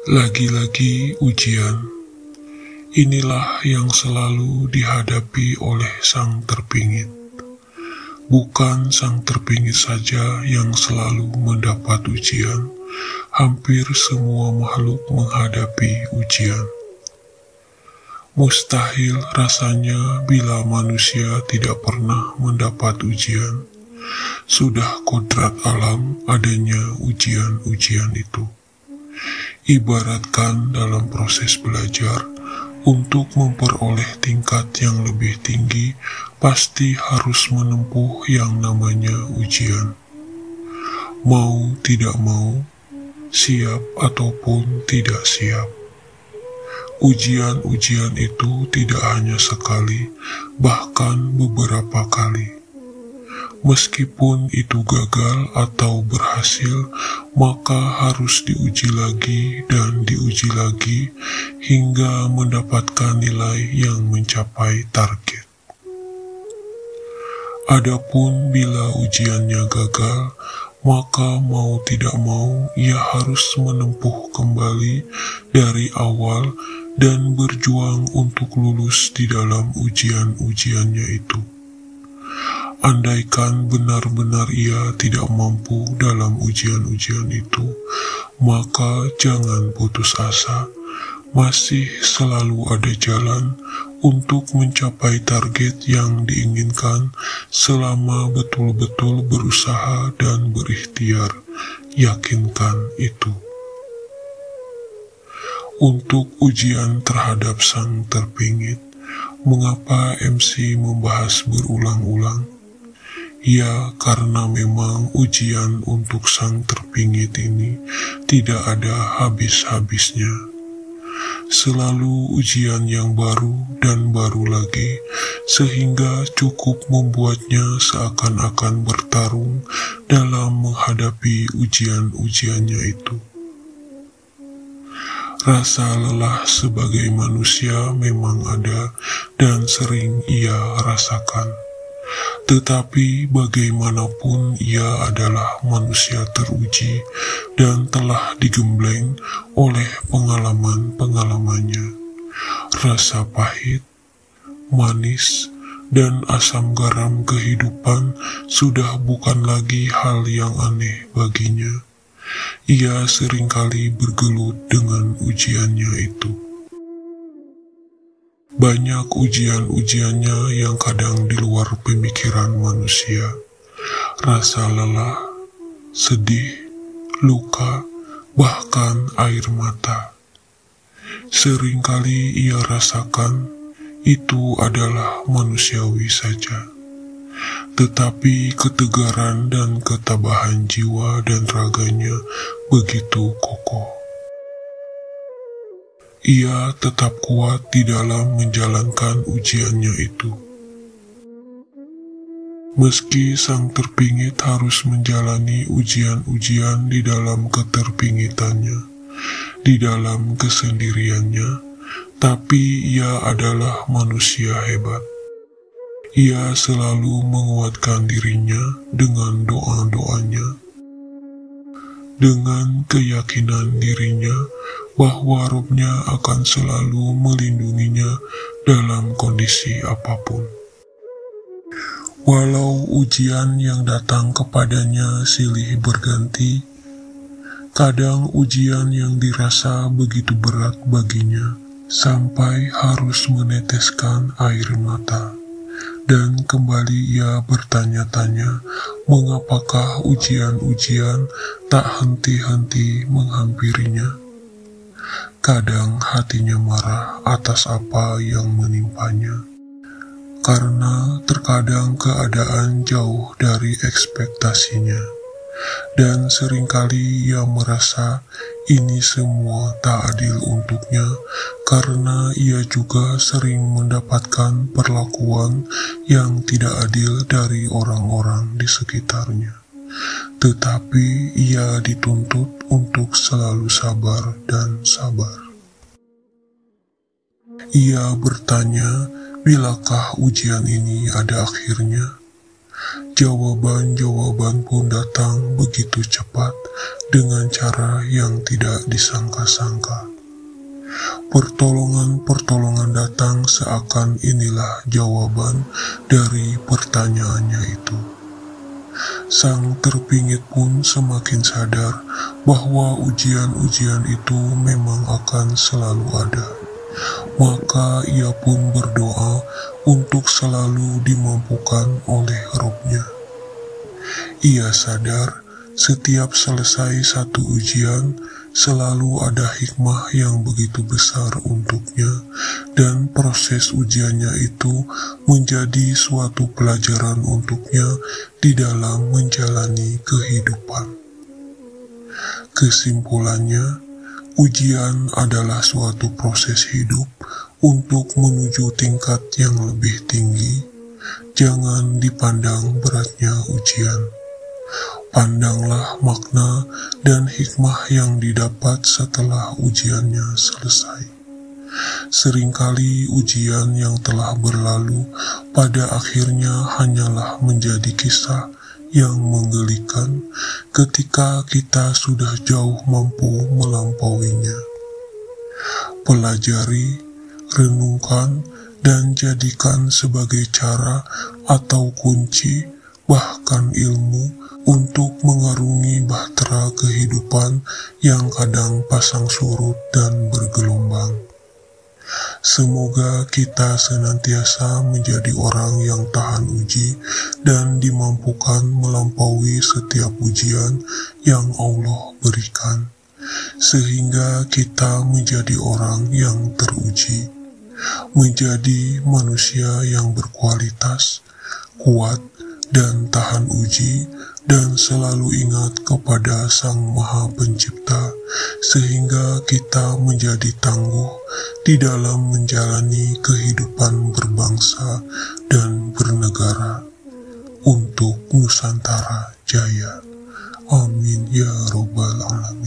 Lagi-lagi ujian, inilah yang selalu dihadapi oleh sang terpingit. Bukan sang terpingit saja yang selalu mendapat ujian, hampir semua makhluk menghadapi ujian. Mustahil rasanya bila manusia tidak pernah mendapat ujian. Sudah kodrat alam adanya ujian-ujian itu. Ibaratkan dalam proses belajar, untuk memperoleh tingkat yang lebih tinggi, pasti harus menempuh yang namanya ujian. Mau tidak mau, siap ataupun tidak siap. Ujian-ujian itu tidak hanya sekali, bahkan beberapa kali. Meskipun itu gagal atau berhasil, maka harus diuji lagi dan diuji lagi hingga mendapatkan nilai yang mencapai target. Adapun bila ujiannya gagal, maka mau tidak mau ia harus menempuh kembali dari awal dan berjuang untuk lulus di dalam ujian-ujiannya itu. Andaikan benar-benar ia tidak mampu dalam ujian-ujian itu, maka jangan putus asa. Masih selalu ada jalan untuk mencapai target yang diinginkan selama betul-betul berusaha dan berikhtiar. Yakinkan itu. Untuk ujian terhadap sang terpingit, mengapa MC membahas berulang-ulang? Ya, karena memang ujian untuk sang terpingit ini tidak ada habis-habisnya. Selalu ujian yang baru dan baru lagi, sehingga cukup membuatnya seakan-akan bertarung dalam menghadapi ujian-ujiannya itu. Rasa lelah sebagai manusia memang ada dan sering ia rasakan. Tetapi bagaimanapun ia adalah manusia teruji dan telah digembleng oleh pengalaman-pengalamannya. Rasa pahit, manis, dan asam garam kehidupan sudah bukan lagi hal yang aneh baginya. Ia seringkali bergelut dengan ujiannya itu. Banyak ujian-ujiannya yang kadang di luar pemikiran manusia. Rasa lelah, sedih, luka, bahkan air mata. Seringkali ia rasakan itu adalah manusiawi saja. Tetapi ketegaran dan ketabahan jiwa dan raganya begitu kokoh. Ia tetap kuat di dalam menjalankan ujiannya itu. Meski sang terpingit harus menjalani ujian-ujian di dalam keterpingitannya, di dalam kesendiriannya, tapi ia adalah manusia hebat. Ia selalu menguatkan dirinya dengan doa-doanya, dengan keyakinan dirinya bahwa Robnya akan selalu melindunginya dalam kondisi apapun. Walau ujian yang datang kepadanya silih berganti, kadang ujian yang dirasa begitu berat baginya, sampai harus meneteskan air mata. Dan kembali ia bertanya-tanya, mengapakah ujian-ujian tak henti-henti menghampirinya. Kadang hatinya marah atas apa yang menimpanya, karena terkadang keadaan jauh dari ekspektasinya, dan seringkali ia merasa ini semua tak adil untuknya, karena ia juga sering mendapatkan perlakuan yang tidak adil dari orang-orang di sekitarnya. Tetapi ia dituntut untuk selalu sabar dan sabar. Ia bertanya, bilakah ujian ini ada akhirnya? Jawaban-jawaban pun datang begitu cepat dengan cara yang tidak disangka-sangka. Pertolongan-pertolongan datang seakan inilah jawaban dari pertanyaannya itu. Sang terpingit pun semakin sadar bahwa ujian-ujian itu memang akan selalu ada. Maka ia pun berdoa untuk selalu dimampukan oleh Robnya. Ia sadar setiap selesai satu ujian, selalu ada hikmah yang begitu besar untuknya, dan proses ujiannya itu menjadi suatu pelajaran untuknya di dalam menjalani kehidupan. Kesimpulannya, ujian adalah suatu proses hidup untuk menuju tingkat yang lebih tinggi. Jangan dipandang beratnya ujian. Pandanglah makna dan hikmah yang didapat setelah ujiannya selesai. Seringkali ujian yang telah berlalu pada akhirnya hanyalah menjadi kisah yang menggelikan ketika kita sudah jauh mampu melampauinya. Pelajari, renungkan, dan jadikan sebagai cara atau kunci, bahkan ilmu, untuk mengarungi bahtera kehidupan yang kadang pasang surut dan bergelombang. Semoga kita senantiasa menjadi orang yang tahan uji dan dimampukan melampaui setiap ujian yang Allah berikan, sehingga kita menjadi orang yang teruji, menjadi manusia yang berkualitas, kuat, dan tahan uji, dan selalu ingat kepada Sang Maha Pencipta, sehingga kita menjadi tangguh di dalam menjalani kehidupan berbangsa dan bernegara untuk Nusantara Jaya. Amin ya Rabbal Alamin.